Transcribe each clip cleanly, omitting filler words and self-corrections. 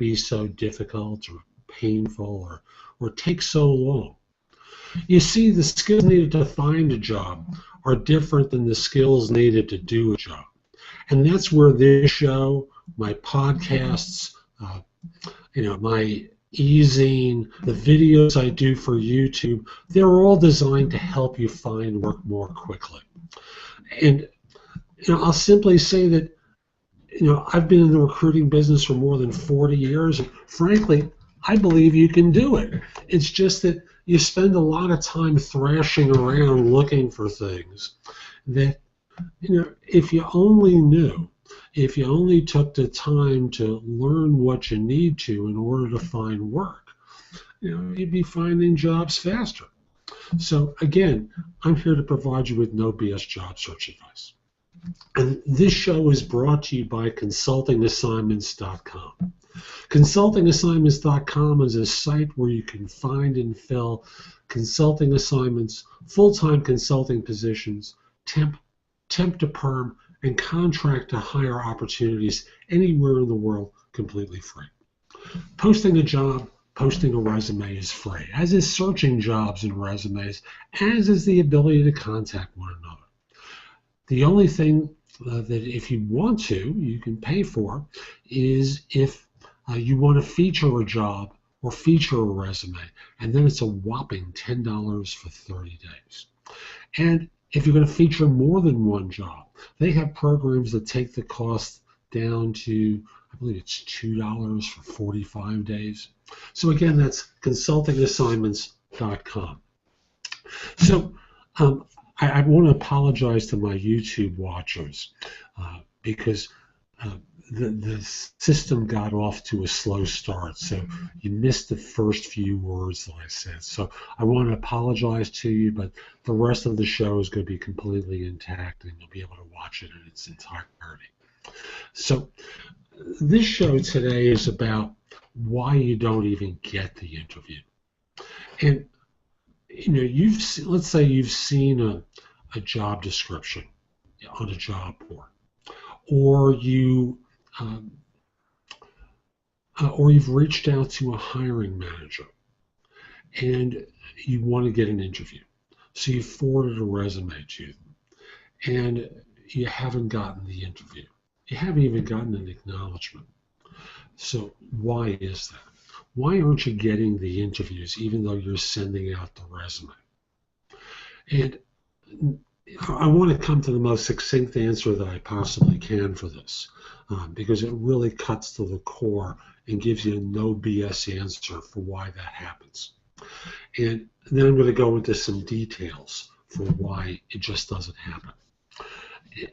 be so difficult or painful or take so long. You see, the skills needed to find a job are different than the skills needed to do a job. And that's where this show, my podcasts, my e-zine, the videos I do for YouTube, they're all designed to help you find work more quickly. And I'll simply say that I've been in the recruiting business for more than 40 years, and frankly, I believe you can do it. It's just that you spend a lot of time thrashing around looking for things that, if you only knew, if you only took the time to learn what you need to in order to find work, you'd be finding jobs faster. So again, I'm here to provide you with no BS job search advice. And this show is brought to you by consultingassignments.com. Consultingassignments.com is a site where you can find and fill consulting assignments, full-time consulting positions, temp to perm, and contract to hire opportunities anywhere in the world completely free. Posting a job, posting a resume is free, as is searching jobs and resumes, as is the ability to contact one another. The only thing that if you want to, you can pay for is if you want to feature a job or feature a resume, and then it's a whopping $10 for 30 days. And if you're going to feature more than one job, they have programs that take the cost down to, I believe it's $2 for 45 days. So again, that's consultingassignments.com. So I want to apologize to my YouTube watchers because the system got off to a slow start, so you missed the first few words that I said. So I want to apologize to you, but the rest of the show is going to be completely intact, and you'll be able to watch it in its entirety. So this show today is about why you don't even get the interview. And let's say you've seen a job description on a job board, or you've reached out to a hiring manager and you want to get an interview. So you forwarded a resume to them and you haven't gotten the interview. You haven't even gotten an acknowledgement. So why is that? Why aren't you getting the interviews even though you're sending out the resume? And I want to come to the most succinct answer that I possibly can for this, because it really cuts to the core and gives you a no BS answer for why that happens. And then I'm going to go into some details for why it just doesn't happen.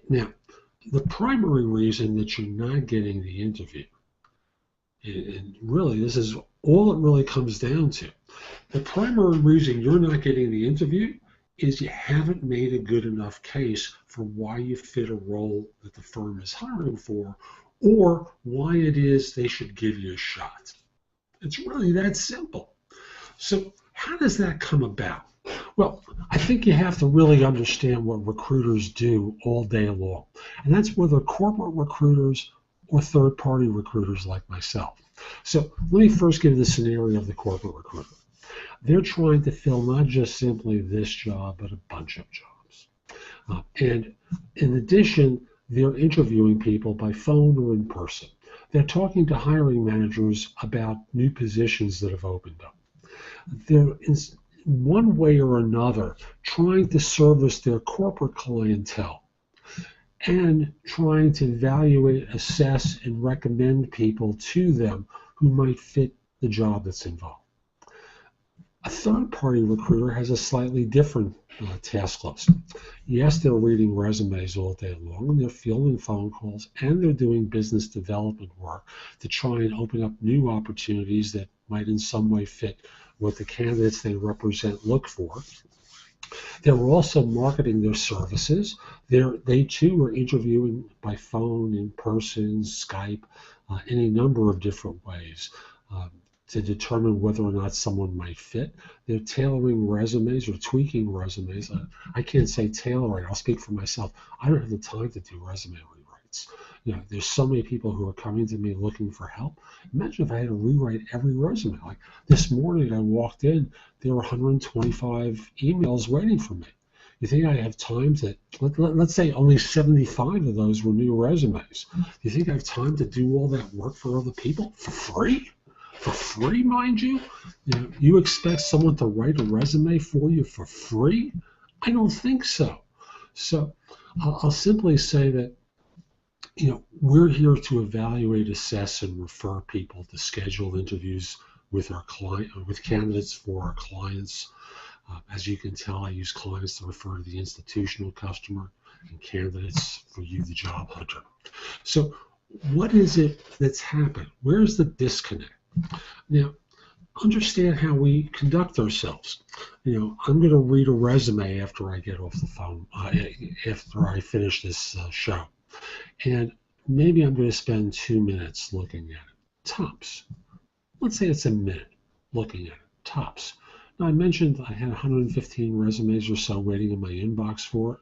Now, the primary reason that you're not getting the interview, and really this is all it really comes down to, the primary reason you're not getting the interview is you haven't made a good enough case for why you fit a role that the firm is hiring for, or why it is they should give you a shot. It's really that simple. So how does that come about? Well, I think you have to really understand what recruiters do all day long. And that's whether corporate recruiters or third-party recruiters like myself. So let me first give the scenario of the corporate recruiter. They're trying to fill not just simply this job, but a bunch of jobs. And in addition, they're interviewing people by phone or in person. They're talking to hiring managers about new positions that have opened up. They're in one way or another trying to service their corporate clientele and trying to evaluate, assess, and recommend people to them who might fit the job that's involved. A third-party recruiter has a slightly different task list. Yes, they're reading resumes all day long, and they're fielding phone calls, and they're doing business development work to try and open up new opportunities that might in some way fit what the candidates they represent look for. They're also marketing their services. They too are interviewing by phone, in person, Skype, any number of different ways to determine whether or not someone might fit. They're tailoring resumes or tweaking resumes. I can't say tailoring. I'll speak for myself. I don't have the time to do resume rewrites. There's so many people who are coming to me looking for help. Imagine if I had to rewrite every resume. Like this morning, I walked in, there were 125 emails waiting for me. You think I have time to, let's say only 75 of those were new resumes. You think I have time to do all that work for other people for free? For free, mind you? You expect someone to write a resume for you for free? I don't think so. So I'll simply say that, we're here to evaluate, assess, and refer people to schedule interviews with our client, with candidates for our clients. As you can tell, I use clients to refer to the institutional customer and candidates for you, the job hunter. So what is it that's happened? Where's the disconnect? Now, understand how we conduct ourselves. I'm going to read a resume after I get off the phone, after I finish this show. And maybe I'm going to spend 2 minutes looking at it, tops. Let's say it's a minute looking at it, tops. Now, I mentioned I had 115 resumes or so waiting in my inbox for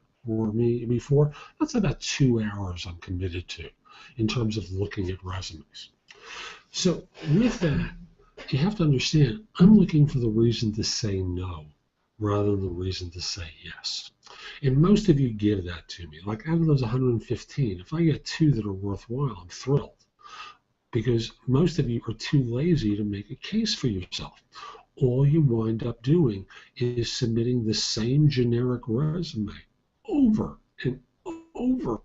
me before. That's about 2 hours I'm committed to in terms of looking at resumes. So with that, you have to understand, I'm looking for the reason to say no rather than the reason to say yes. And most of you give that to me. Like out of those 115, if I get 2 that are worthwhile, I'm thrilled. Because most of you are too lazy to make a case for yourself. All you wind up doing is submitting the same generic resume over and over and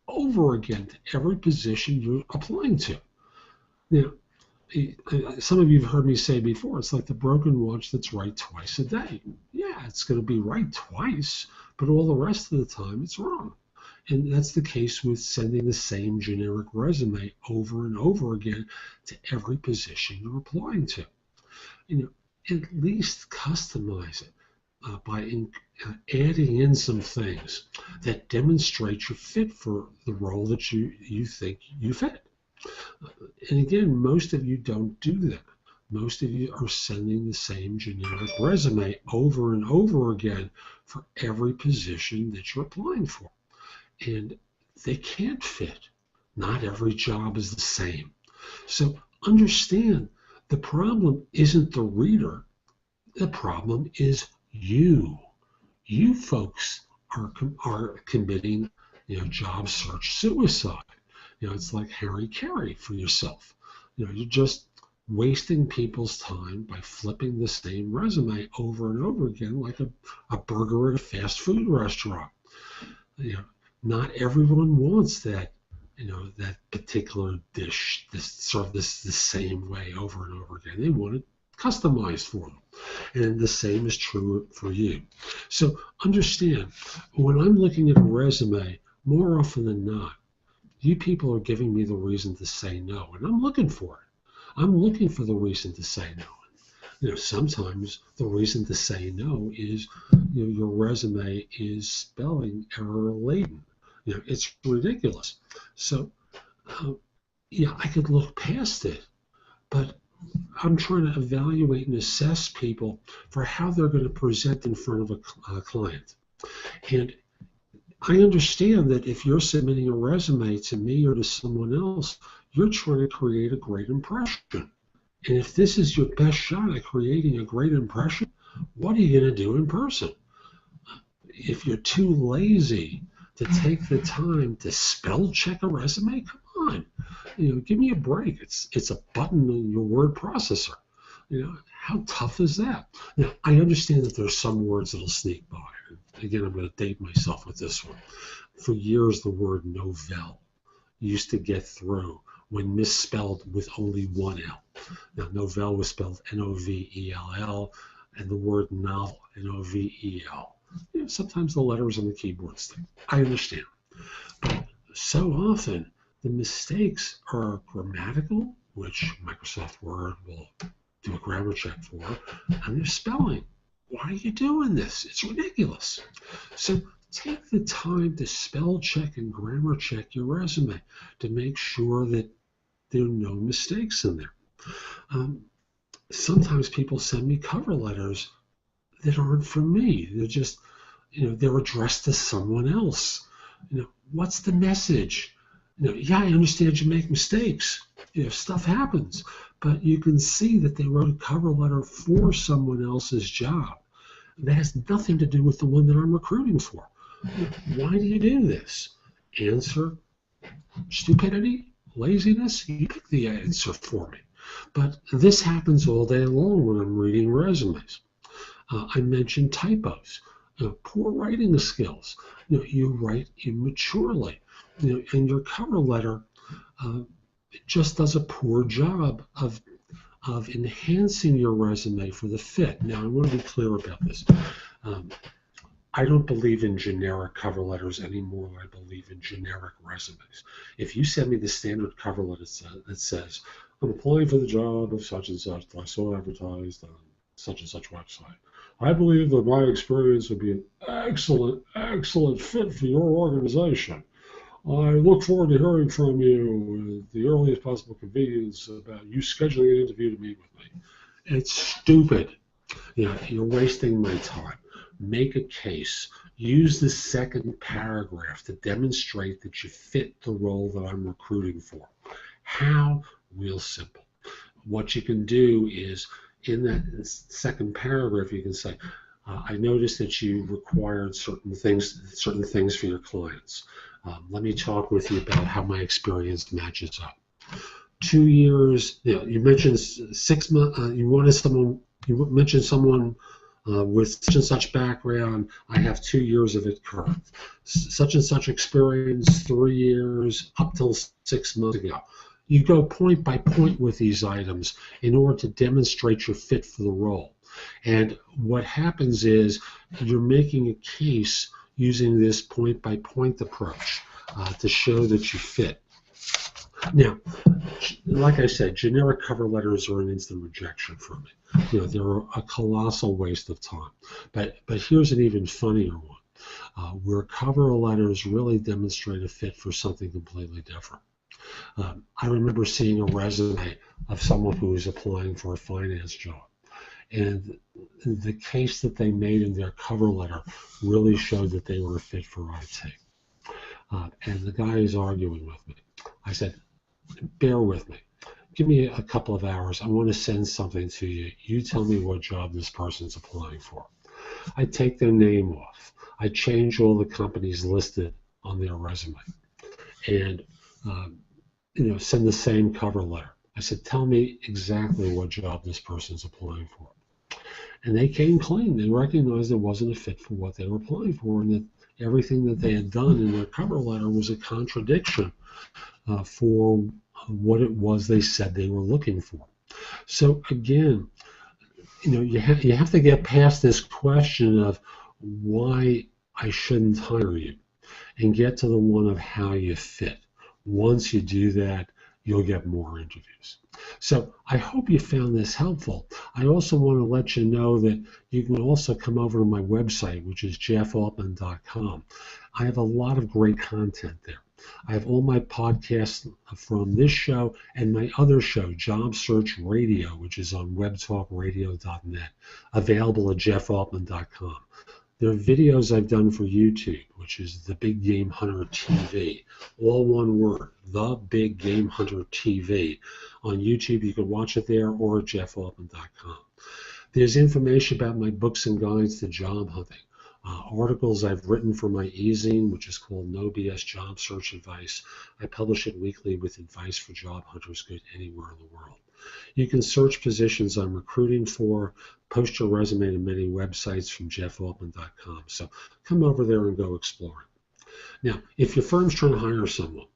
over again to every position you're applying to. Now, some of you have heard me say before, it's like the broken watch that's right twice a day. Yeah, it's going to be right twice, but all the rest of the time it's wrong. And that's the case with sending the same generic resume over and over again to every position you're applying to. At least customize it by adding in some things that demonstrate your fit for the role that you think you fit. And again, most of you don't do that. Most of you are sending the same generic resume over and over again for every position that you're applying for. And they can't fit. Not every job is the same. So understand, the problem isn't the reader. The problem is you. You folks are committing, job search suicide. It's like Harry Carey for yourself. You're just wasting people's time by flipping the same resume over and over again like a burger at a fast food restaurant. Not everyone wants that, that particular dish, served the same way over and over again. They want it customized for them. And the same is true for you. So understand, when I'm looking at a resume, more often than not, you people are giving me the reason to say no, and I'm looking for it. I'm looking for the reason to say no. Sometimes the reason to say no is, your resume is spelling error laden. It's ridiculous. So, I could look past it, but I'm trying to evaluate and assess people for how they're going to present in front of a client. And I understand that if you're submitting a resume to me or to someone else, you're trying to create a great impression. And if this is your best shot at creating a great impression, what are you going to do in person? If you're too lazy to take the time to spell check a resume, come on, give me a break. It's a button in your word processor. How tough is that? Now, I understand that there's some words that'll sneak by. Again, I'm going to date myself with this one. For years, the word novell used to get through when misspelled with only one L. Now, novell was spelled N-O-V-E-L-L, and the word novel, N-O-V-E-L. Sometimes the letters on the keyboard stick. I understand. But so often, the mistakes are grammatical, which Microsoft Word will do a grammar check for, and their spelling. Why are you doing this? It's ridiculous. So take the time to spell check and grammar check your resume to make sure that there are no mistakes in there. Sometimes people send me cover letters that aren't for me. They're just, they're addressed to someone else. What's the message? Yeah, I understand you make mistakes. Stuff happens, but you can see that they wrote a cover letter for someone else's job. That has nothing to do with the one that I'm recruiting for. Why do you do this? Answer: stupidity, laziness. You pick the answer for me. But this happens all day long when I'm reading resumes. I mentioned typos, poor writing skills. You write immaturely. And your cover letter just does a poor job of enhancing your resume for the fit. Now, I want to be clear about this. I don't believe in generic cover letters anymore than I believe in generic resumes. If you send me the standard cover letter that says, I'm applying for the job of such and such that I saw advertised on such and such website, I believe that my experience would be an excellent fit for your organization. I look forward to hearing from you at the earliest possible convenience about you scheduling an interview to meet with me. It's stupid. You're wasting my time. Make a case. Use the second paragraph to demonstrate that you fit the role that I'm recruiting for. How? Real simple. What you can do is, in that second paragraph, you can say, I noticed that you required certain things for your clients. Let me talk with you about how my experience matches up. 2 years, you mentioned 6 months, you mentioned someone with such and such background. I have 2 years of it current. Such and such experience, 3 years, up till 6 months ago. You go point by point with these items in order to demonstrate your fit for the role. And what happens is you're making a case using this point-by-point approach to show that you fit. Now, like I said, generic cover letters are an instant rejection for me. They're a colossal waste of time. But here's an even funnier one, where cover letters really demonstrate a fit for something completely different. I remember seeing a resume of someone who was applying for a finance job. And the case that they made in their cover letter really showed that they were a fit for IT. And the guy is arguing with me. I said, bear with me. Give me a couple of hours. I want to send something to you. You tell me what job this person's applying for. I take their name off. I change all the companies listed on their resume. And send the same cover letter. I said, tell me exactly what job this person's applying for. And they came clean. They recognized it wasn't a fit for what they were applying for, and that everything that they had done in their cover letter was a contradiction for what it was they said they were looking for. So again, you have to get past this question of why I shouldn't hire you and get to the one of how you fit. Once you do that, you'll get more interviews. So I hope you found this helpful. I also want to let you know that you can also come over to my website, which is jeffaltman.com. I have a lot of great content there. I have all my podcasts from this show and my other show, Job Search Radio, which is on webtalkradio.net, available at jeffaltman.com. There are videos I've done for YouTube, which is The Big Game Hunter TV. All one word, The Big Game Hunter TV. On YouTube, you can watch it there or at jeffaltman.com. There's information about my books and guides to job hunting. Articles I've written for my e-zine, which is called No BS Job Search Advice. I publish it weekly with advice for job hunters good anywhere in the world. You can search positions I'm recruiting for, post your resume to many websites from jeffaltman.com. So come over there and go exploring. Now, if your firm's trying to hire someone,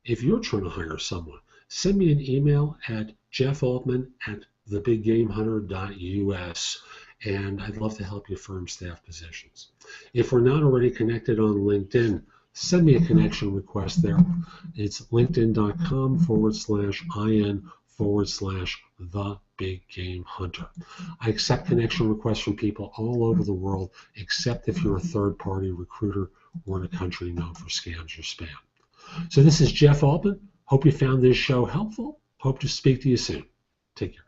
if you're trying to hire someone, send me an email at jeffaltman@thebiggamehunter.us, and I'd love to help your firm staff positions. If we're not already connected on LinkedIn, send me a connection request there. It's linkedin.com/IN/the-big-game-hunter. I accept connection requests from people all over the world, except if you're a third-party recruiter or in a country known for scams or spam. So this is Jeff Altman. Hope you found this show helpful. Hope to speak to you soon. Take care.